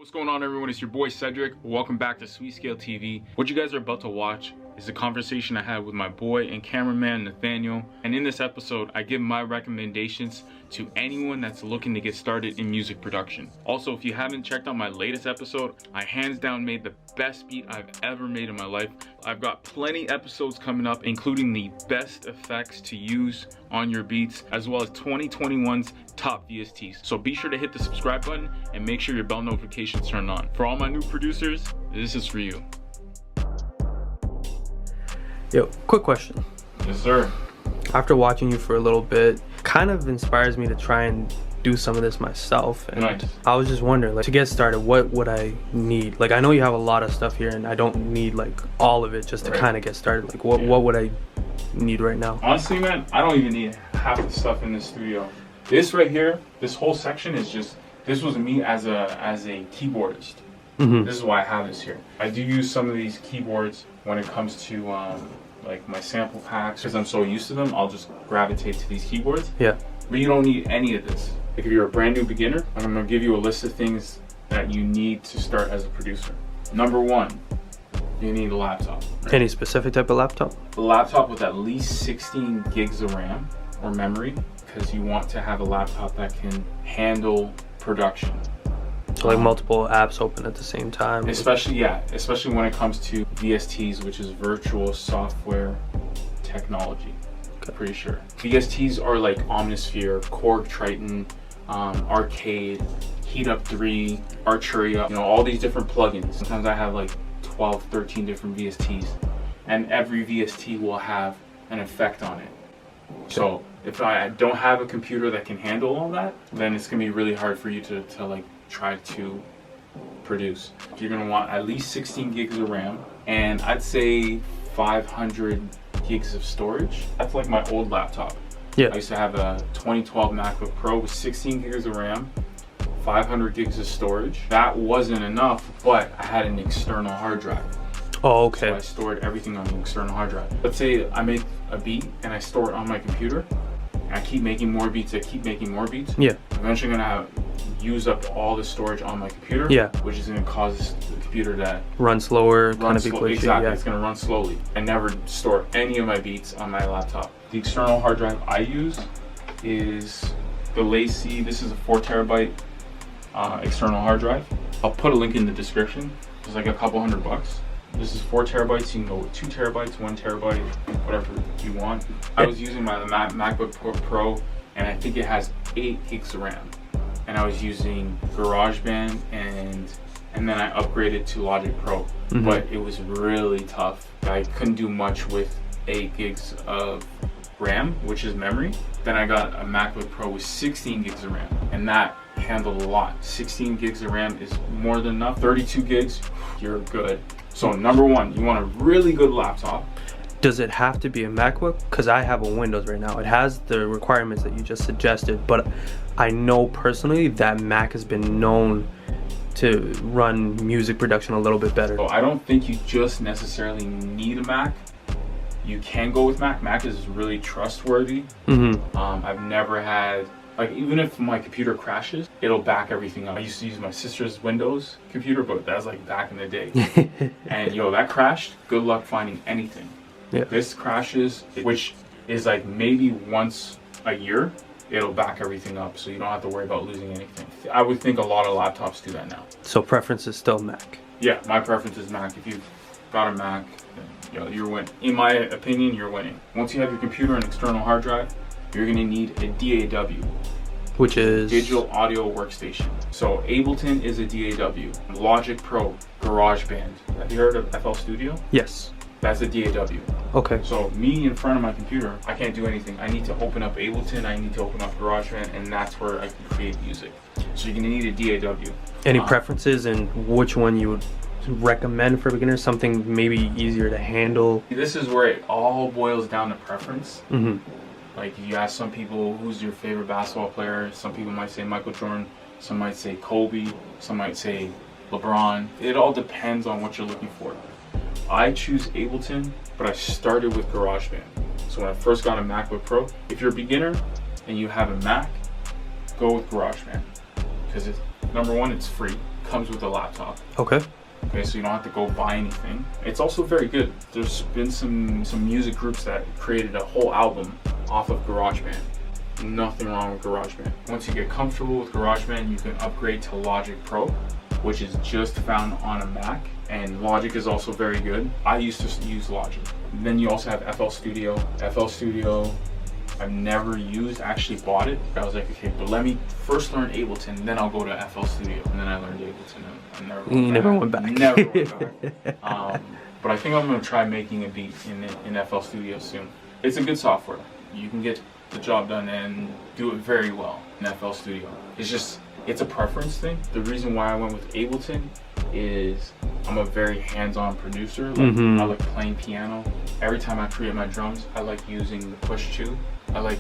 What's going on, everyone? It's your boy Cedric. Welcome back to Sweet Scale TV. What you guys are about to watch is a conversation I had with my boy and cameraman Nathaniel. And in this episode, I give my recommendations to anyone that's looking to get started in music production. Also, if you haven't checked out my latest episode, I hands down made the best beat I've ever made in my life. I've got plenty episodes coming up, including the best effects to use on your beats, as well as 2021's top VSTs. So be sure to hit the subscribe button and make sure your bell notifications turned on. For all my new producers, this is for you. Yo, quick question. Yes, sir. After watching you for a little bit, kind of inspires me to try and do some of this myself. And nice. I was just wondering, like, to get started, what would I need? Like, I know you have a lot of stuff here, and I don't need like all of it just to kind of get started. Like, what would I need right now? Honestly, man, I don't even need half the stuff in the studio. This right here, this whole section is just, this was me as a keyboardist. This is why I have this here. I do use some of these keyboards when it comes to like my sample packs, because I'm so used to them. I'll just gravitate to these keyboards. Yeah. But you don't need any of this. Like, if you're a brand new beginner, I'm gonna give you a list of things that you need to start as a producer. Number one, you need a laptop. Right? Any specific type of laptop? A laptop with at least 16 gigs of RAM or memory, because you want to have a laptop that can handle production. So like multiple apps open at the same time. Especially when it comes to VSTs, which is virtual software technology. Okay. Pretty sure. VSTs are like Omnisphere, Korg Triton, Arcade, Heat Up 3, Arturia, all these different plugins. Sometimes I have like 12, 13 different VSTs, and every VST will have an effect on it. Okay. So if I don't have a computer that can handle all that, then it's gonna be really hard for you to like try to produce. You're gonna want at least 16 gigs of RAM, and I'd say 500 gigs of storage. That's like my old laptop. Yeah. I used to have a 2012 MacBook Pro with 16 gigs of RAM, 500 gigs of storage. That wasn't enough, but I had an external hard drive. Oh, okay. So I stored everything on the external hard drive. Let's say I make a beat and I store it on my computer, and I keep making more beats, Yeah. Eventually I'm gonna use up all the storage on my computer, which is going to cause the computer to run slower, kind of be glitchy. Exactly, it's going to run slowly. I never store any of my beats on my laptop. The external hard drive I use is the Lacy. This is a 4 terabyte external hard drive. I'll put a link in the description. It's like a couple $100. This is 4 terabytes. You can go with 2 terabytes, 1 terabyte, whatever you want. I was using my MacBook Pro, and I think it has 8 gigs of RAM. And I was using GarageBand, and then I upgraded to Logic Pro. But it was really tough. I couldn't do much with 8 gigs of RAM, which is memory. Then I got a MacBook Pro with 16 gigs of RAM, and that handled a lot. 16 gigs of RAM is more than enough. 32 gigs, you're good. So number one, you want a really good laptop. Does it have to be a MacBook? Because I have a Windows right now. It has the requirements that you just suggested, but I know personally that Mac has been known to run music production a little bit better. So I don't think you just necessarily need a Mac. You can go with Mac. Mac is really trustworthy. I've never had, like, even if my computer crashes, it'll back everything up. I used to use my sister's Windows computer, but that was like back in the day. And that crashed. Good luck finding anything. Yeah. This crashes, which is like maybe once a year, it'll back everything up, so you don't have to worry about losing anything. I would think a lot of laptops do that now. So preference is still Mac? Yeah, my preference is Mac. If you've got a Mac, then, you're winning. In my opinion, you're winning. Once you have your computer and external hard drive, you're gonna need a DAW. Which is? Digital Audio Workstation. So Ableton is a DAW. Logic Pro, GarageBand. Have you heard of FL Studio? Yes. That's a DAW. Okay. So me in front of my computer, I can't do anything. I need to open up Ableton, I need to open up GarageBand, and that's where I can create music. So you're gonna need a DAW. Any preferences in which one you would recommend for beginners? Something maybe easier to handle? This is where it all boils down to preference. Like, if you ask some people who's your favorite basketball player, some people might say Michael Jordan, some might say Kobe, some might say LeBron. It all depends on what you're looking for. I choose Ableton, but I started with GarageBand. So when I first got a MacBook Pro, if you're a beginner and you have a Mac, go with GarageBand. Because number one, it's free. comes with a laptop. Okay. Okay, so you don't have to go buy anything. It's also very good. There's been some music groups that created a whole album off of GarageBand. Nothing wrong with GarageBand. Once you get comfortable with GarageBand, you can upgrade to Logic Pro, which is just found on a Mac, and Logic is also very good. I used to use Logic. Then you also have FL Studio. FL Studio, I've never used, actually bought it. I was like, okay, but let me first learn Ableton, then I'll go to FL Studio. And then I learned Ableton, and I never went back. Never went back. But I think I'm gonna try making a beat in FL Studio soon. It's a good software. You can get the job done and do it very well in FL Studio. It's a preference thing. The reason why I went with Ableton is I'm a very hands-on producer. I like playing piano. Every time I create my drums, I like using the push 2. I like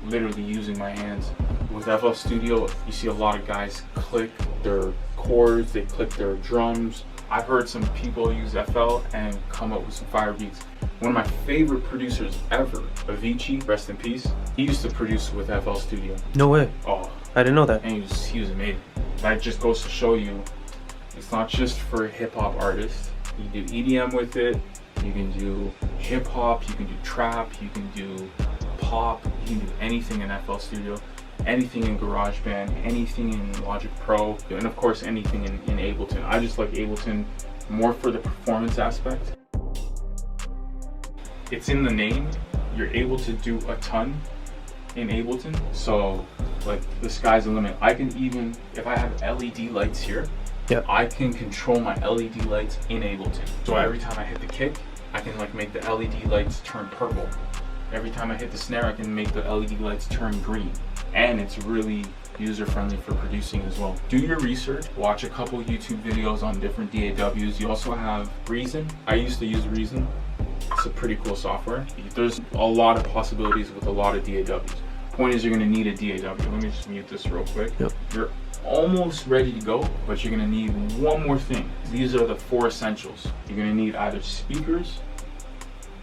literally using my hands. With FL Studio, you see a lot of guys click their chords, they click their drums. I've heard some people use FL and come up with some fire beats. One of my favorite producers ever, Avicii, rest in peace, he used to produce with FL Studio. No way. Oh, I didn't know that. And he was amazing. That just goes to show you, it's not just for hip-hop artists. You do EDM with it, you can do hip-hop, you can do trap, you can do pop, you can do anything in FL Studio, anything in GarageBand, anything in Logic Pro, and of course anything in Ableton. I just like Ableton more for the performance aspect. It's in the name, you're able to do a ton in Ableton, so like the sky's the limit. I can even, if I have LED lights here, I can control my LED lights in Ableton. So every time I hit the kick, I can like make the LED lights turn purple. Every time I hit the snare, I can make the LED lights turn green. And it's really user-friendly for producing as well. Do your research, watch a couple YouTube videos on different DAWs. You also have Reason. I used to use Reason. It's a pretty cool software. There's a lot of possibilities with a lot of DAWs. Point is, you're gonna need a DAW. Let me just mute this real quick. You're almost ready to go, but you're gonna need one more thing. These are the 4 essentials. You're gonna need either speakers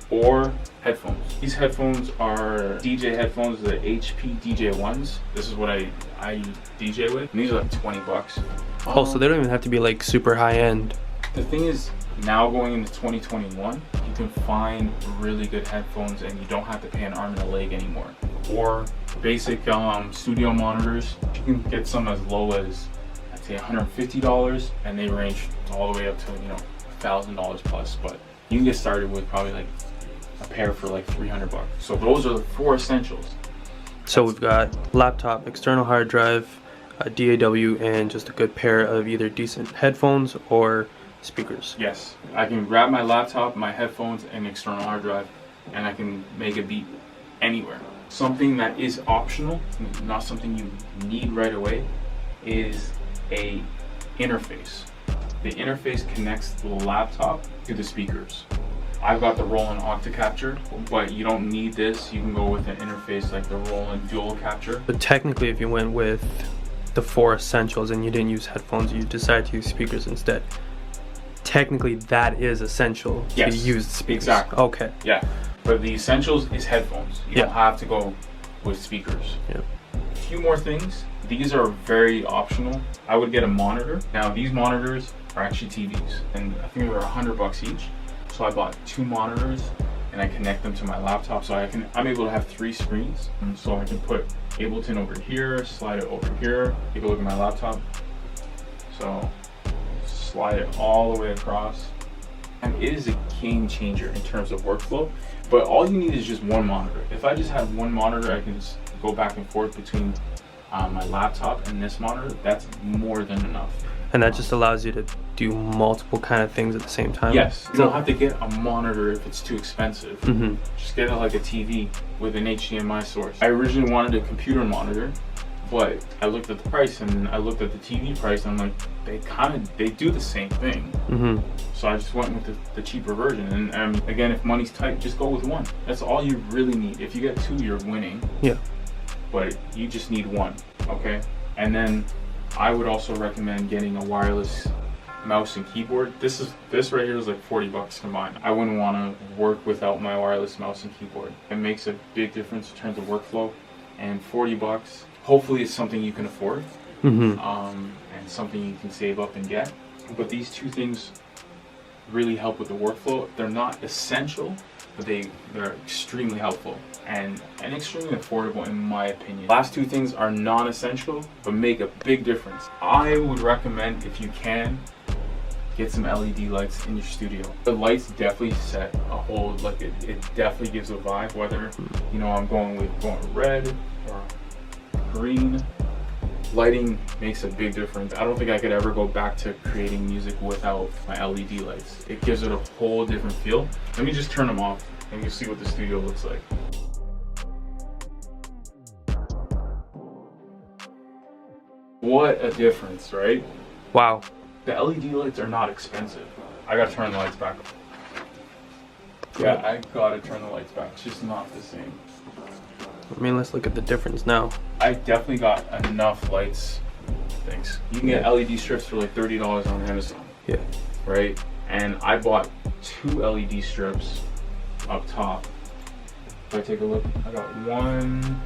or headphones. These headphones are DJ headphones, the HP DJ1s. This is what I DJ with. And these are like 20 bucks. Oh, so they don't even have to be like super high end. The thing is, now going into 2021, you can find really good headphones and you don't have to pay an arm and a leg anymore. Or basic studio monitors, you can get some as low as, I'd say $150, and they range all the way up to, $1,000 plus. But you can get started with probably like a pair for like 300 bucks. So those are the 4 essentials. So we've got laptop, external hard drive, a DAW, and just a good pair of either decent headphones or speakers. Yes, I can grab my laptop, my headphones, and external hard drive, and I can make a beat anywhere. Something that is optional, not something you need right away, is a interface. The interface connects the laptop to the speakers. I've got the Roland Octacapture, but you don't need this. You can go with an interface like the Roland Dual Capture. But technically, if you went with the 4 essentials and you didn't use headphones, you decided to use speakers instead, technically that is essential to use the speakers. Exactly. Okay. Yeah, but the essentials is headphones. You don't have to go with speakers. A few more things. These are very optional. I would get a monitor. Now these monitors are actually TVs, and I think they're $100 each. So I bought 2 monitors and I connect them to my laptop, so I'm able to have 3 screens. And so I can put Ableton over here, slide it over here. Take a look at my laptop. So slide it all the way across. And it is a game changer in terms of workflow, but all you need is just one monitor. If I just had one monitor, I can just go back and forth between my laptop and this monitor. That's more than enough. And that just allows you to do multiple kind of things at the same time? Yes. You don't have to get a monitor if it's too expensive. Just get like a TV with an HDMI source. I originally wanted a computer monitor, but I looked at the price and I looked at the TV price and I'm like, they do the same thing. So I just went with the cheaper version. And again, if money's tight, just go with one. That's all you really need. If you get 2, you're winning. But you just need 1, okay? And then I would also recommend getting a wireless mouse and keyboard. This right here is like 40 bucks combined. I wouldn't want to work without my wireless mouse and keyboard. It makes a big difference in terms of workflow, and 40 bucks, hopefully it's something you can afford. And and something you can save up and get. But these two things really help with the workflow. They're not essential, but they're extremely helpful and extremely affordable in my opinion. Last two things are non-essential, but make a big difference. I would recommend, if you can, get some LED lights in your studio. The lights definitely set a whole, like it definitely gives a vibe, whether, you know, I'm going red or green. Lighting makes a big difference. I don't think I could ever go back to creating music without my LED lights. It gives it a whole different feel. Let me just turn them off and you'll see what the studio looks like. What a difference, right? Wow. The LED lights are not expensive. I gotta turn the lights back. Yeah, I gotta turn the lights back. It's just not the same. I mean, let's look at the difference now. I definitely got enough lights. Thanks. You can get LED strips for like $30 on Amazon. Yeah. Right? And I bought 2 LED strips up top. If I take a look, I got 1,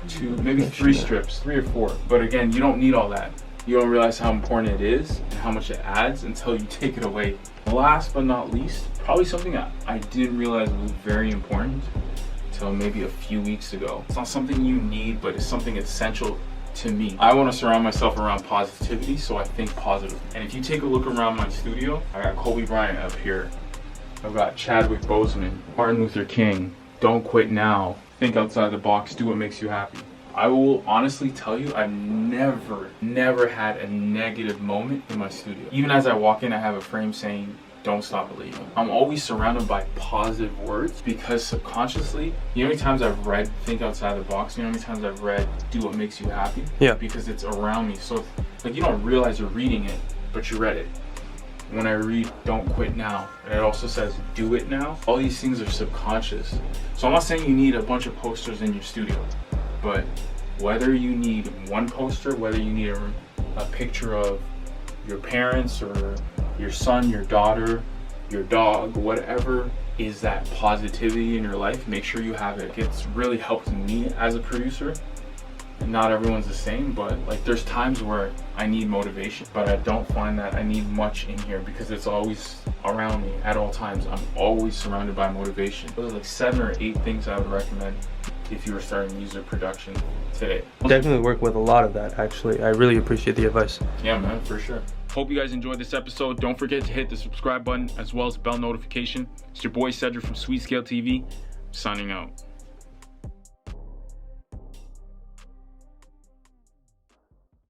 2, maybe 3 strips, 3 or 4. But again, you don't need all that. You don't realize how important it is and how much it adds until you take it away. Last but not least, probably something that I didn't realize was very important until maybe a few weeks ago. It's not something you need, but it's something essential to me. I want to surround myself around positivity, so I think positive. And if you take a look around my studio, I got Kobe Bryant up here. I've got Chadwick Boseman, Martin Luther King, Don't Quit Now, Think Outside the Box, Do What Makes You Happy. I will honestly tell you, I've never had a negative moment in my studio. Even as I walk in, I have a frame saying, don't stop believing. I'm always surrounded by positive words because subconsciously, you know how many times I've read Think Outside the Box? You know how many times I've read Do What Makes You Happy? Yeah. Because it's around me. So like you don't realize you're reading it, but you read it. When I read Don't Quit Now, and it also says Do It Now, all these things are subconscious. So I'm not saying you need a bunch of posters in your studio, but whether you need one poster, whether you need a picture of your parents or your son, your daughter, your dog, whatever is that positivity in your life, make sure you have it. It's really helped me as a producer. Not everyone's the same, but like there's times where I need motivation, but I don't find that I need much in here because it's always around me at all times. I'm always surrounded by motivation. Those are like 7 or 8 things I would recommend if you were starting music production today. Definitely work with a lot of that, actually. I really appreciate the advice. Yeah, man, for sure. Hope you guys enjoyed this episode. Don't forget to hit the subscribe button as well as bell notification. It's your boy Cedric from Sweet Scale TV, signing out.